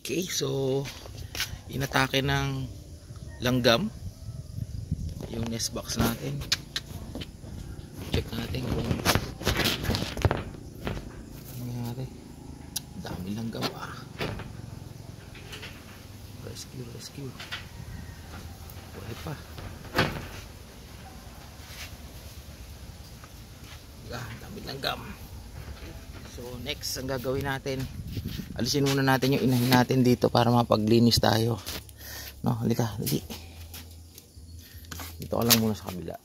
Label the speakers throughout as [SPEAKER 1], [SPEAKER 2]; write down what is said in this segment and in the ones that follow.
[SPEAKER 1] Okay, so inatake ng langgam yung nest box natin. Check natin kung nangyari. Dami langgam ah. Rescue. Buhay pa. Dami langgam. So next ang gagawin natin, alisin muna natin yung inahin natin dito para mapaglinis tayo. No, halika, dali. Dito ka lang muna sa kabila.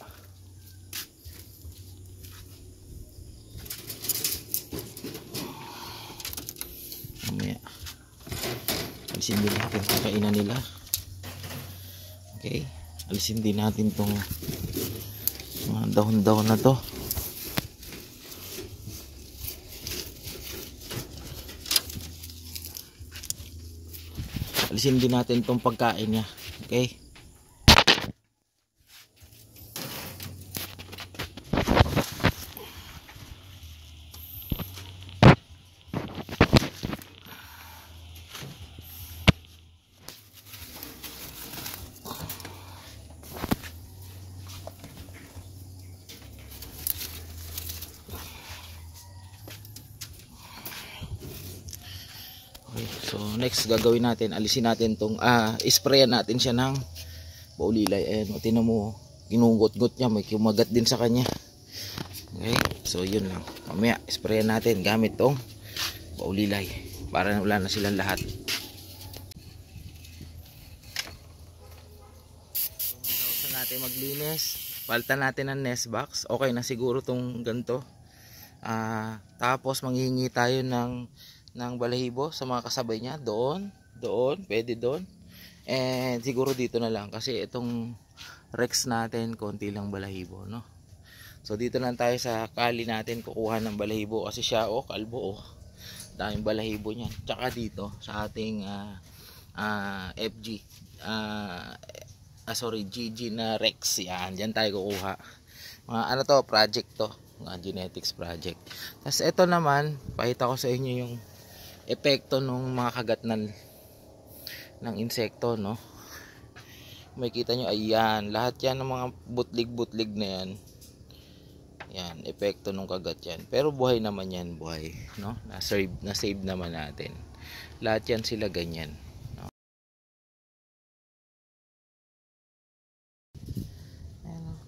[SPEAKER 1] Mamaya alisin din natin itong kainan nila. Okay, alisin din natin itong mga dahon-dahon na to. Alisin din natin itong pagkain niya. Okay. So next gagawin natin, alisin natin tong sprayan natin siya ng baulilay. Ayan, o tinan mo, ginugot-got niya, may kumagat din sa kanya. Okay, so yun lang. Mamaya sprayan natin gamit tong baulilay para wala na silang lahat. So natin maglinis, palitan natin ang nest box. Okay na siguro tong ganito. Tapos manghihingi tayo ng balahibo sa mga kasabay niya. Doon, pwede doon. And siguro dito na lang kasi itong Rex natin konti lang balahibo, no? So dito lang tayo sa kali natin kukuha ng balahibo kasi siya kalbo daming balahibo niyan. Tsaka dito sa ating FG GG na Rex, yan, diyan tayo kukuha. Mga ano to, project to, mga genetics project. Tapos ito naman, pakita ko sa inyo yung epekto ng mga kagat ng insekto, no? Makikita nyo, ayan, lahat yan ng mga butlig na yan. Yan, epekto ng kagat yan. Pero buhay naman yan, buhay, no? Na-save naman natin. Lahat yan sila ganyan, no? Ayan,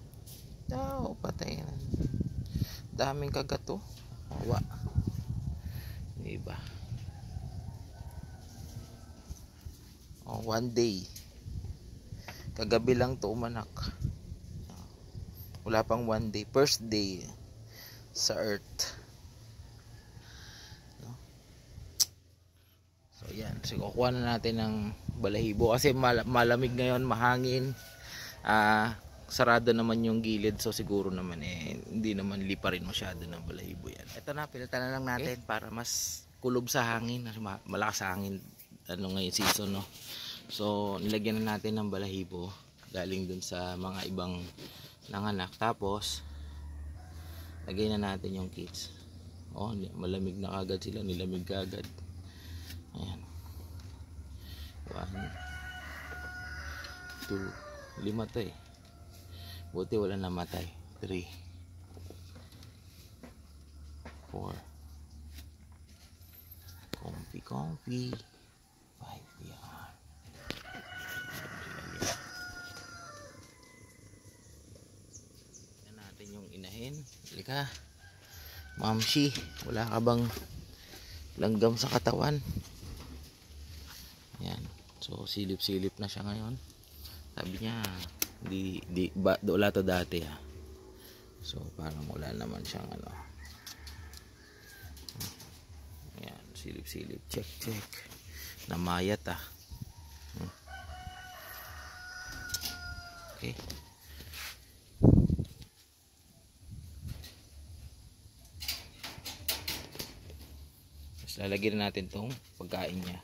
[SPEAKER 1] patay na. Daming kagat to. Awa. Diba? One day, kagabi lang to umanak, wala pang one day, first day sa earth, no? So yan, so kukuha na natin ng balahibo kasi malamig ngayon, mahangin, sarado naman yung gilid, so siguro naman hindi naman liparin masyado ng balahibo yan. Ito na, pilitan na lang natin, okay, para mas kulob sa hangin, malakas sa hangin ngayon season, no? So nilagyan na natin ng balahibo galing dun sa mga ibang nanganak. Tapos lagay na natin yung kids. Malamig na kagad sila, nilamig kagad. Ayan, 1 2 5 to buti wala namatay. 3 4 comfy 5, yan. Yan natin yung inahin. Halika, Mamshi, wala ka bang langgam sa katawan? Yan, so silip-silip na siya ngayon. Sabi niya wala to dati so parang wala naman siyang yan, silip-silip, check namayat okay. Tapos lalagyan natin tong pagkain niya.